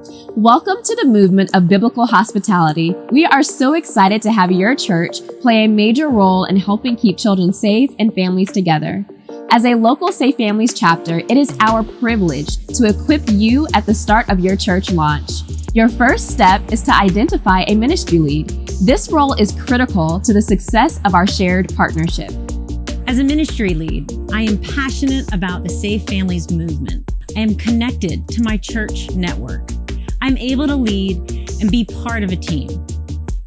Welcome to the movement of biblical hospitality. We are so excited to have your church play a major role in helping keep children safe and families together. As a local Safe Families chapter, it is our privilege to equip you at the start of your church launch. Your first step is to identify a ministry lead. This role is critical to the success of our shared partnership. As a ministry lead, I am passionate about the Safe Families movement. I am connected to my church network. I'm able to lead and be part of a team.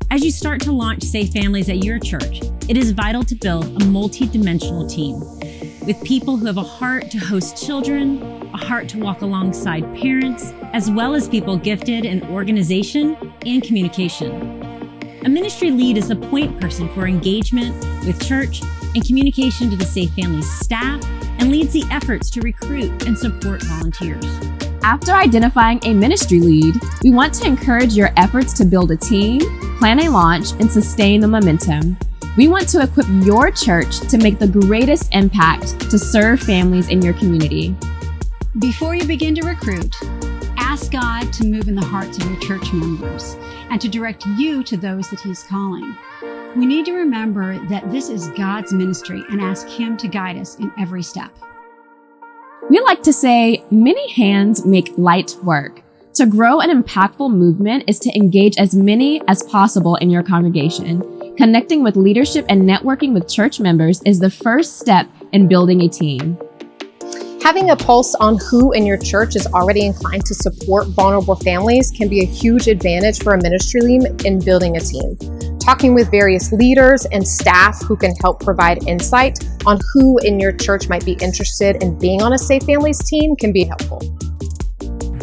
As you start to launch Safe Families at your church, it is vital to build a multi-dimensional team with people who have a heart to host children, a heart to walk alongside parents, as well as people gifted in organization and communication. A ministry lead is a point person for engagement with church and communication to the Safe Families staff and leads the efforts to recruit and support volunteers. After identifying a ministry lead, we want to encourage your efforts to build a team, plan a launch, and sustain the momentum. We want to equip your church to make the greatest impact to serve families in your community. Before you begin to recruit, ask God to move in the hearts of your church members and to direct you to those that He's calling. We need to remember that this is God's ministry and ask Him to guide us in every step. We like to say, many hands make light work. To grow an impactful movement is to engage as many as possible in your congregation. Connecting with leadership and networking with church members is the first step in building a team. Having a pulse on who in your church is already inclined to support vulnerable families can be a huge advantage for a ministry lead in building a team. Talking with various leaders and staff who can help provide insight on who in your church might be interested in being on a Safe Families team can be helpful.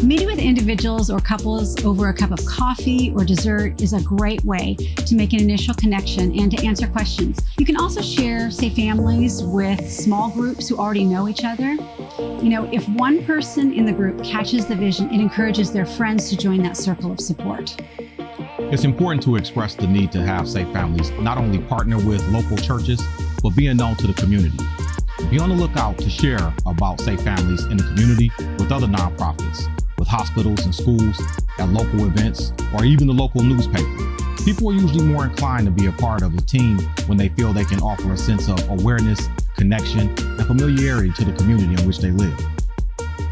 Meeting with individuals or couples over a cup of coffee or dessert is a great way to make an initial connection and to answer questions. You can also share Safe Families with small groups who already know each other. If one person in the group catches the vision, it encourages their friends to join that circle of support. It's important to express the need to have Safe Families not only partner with local churches, but being known to the community. Be on the lookout to share about Safe Families in the community with other nonprofits, with hospitals and schools, at local events, or even the local newspaper. People are usually more inclined to be a part of a team when they feel they can offer a sense of awareness, connection, and familiarity to the community in which they live.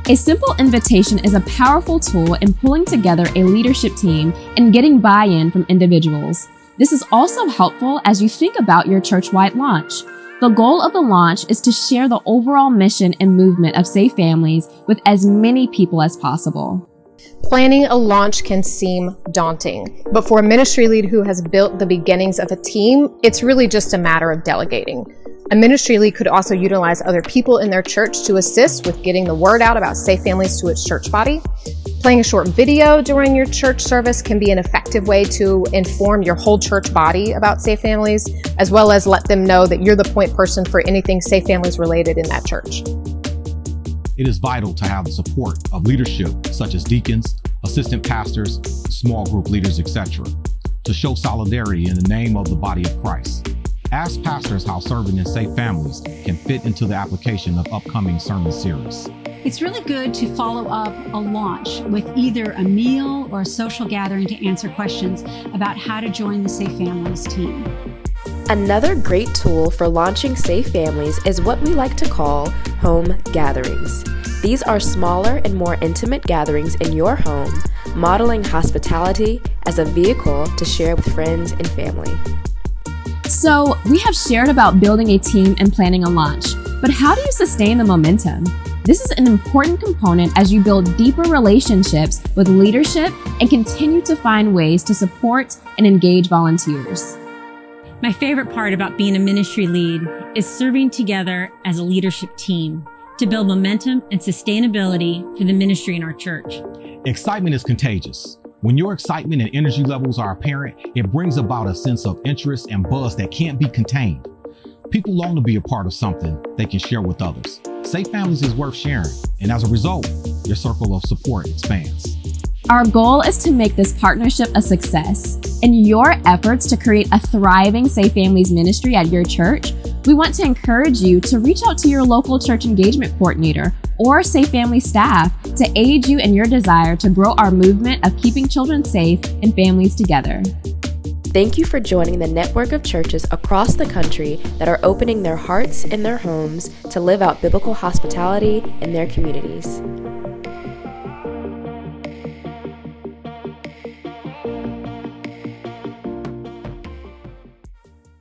A simple invitation is a powerful tool in pulling together a leadership team and getting buy-in from individuals. This is also helpful as you think about your church-wide launch. The goal of the launch is to share the overall mission and movement of Safe Families with as many people as possible. Planning a launch can seem daunting, but for a ministry lead who has built the beginnings of a team, it's really just a matter of delegating. A ministry lead could also utilize other people in their church to assist with getting the word out about Safe Families to its church body. Playing a short video during your church service can be an effective way to inform your whole church body about Safe Families, as well as let them know that you're the point person for anything Safe Families related in that church. It is vital to have the support of leadership such as deacons, assistant pastors, small group leaders, etc., to show solidarity in the name of the body of Christ. Ask pastors how serving in Safe Families can fit into the application of upcoming sermon series. It's really good to follow up a launch with either a meal or a social gathering to answer questions about how to join the Safe Families team. Another great tool for launching Safe Families is what we like to call home gatherings. These are smaller and more intimate gatherings in your home, modeling hospitality as a vehicle to share with friends and family. So, we have shared about building a team and planning a launch, but how do you sustain the momentum? This is an important component as you build deeper relationships with leadership and continue to find ways to support and engage volunteers. My favorite part about being a ministry lead is serving together as a leadership team to build momentum and sustainability for the ministry in our church. Excitement is contagious. When your excitement and energy levels are apparent, it brings about a sense of interest and buzz that can't be contained. People long to be a part of something they can share with others. Safe Families is worth sharing, and as a result, your circle of support expands. Our goal is to make this partnership a success. In your efforts to create a thriving Safe Families ministry at your church, We want to encourage you to reach out to your local church engagement coordinator or Safe Family staff to aid you in your desire to grow our movement of keeping children safe and families together. Thank you for joining the network of churches across the country that are opening their hearts and their homes to live out biblical hospitality in their communities.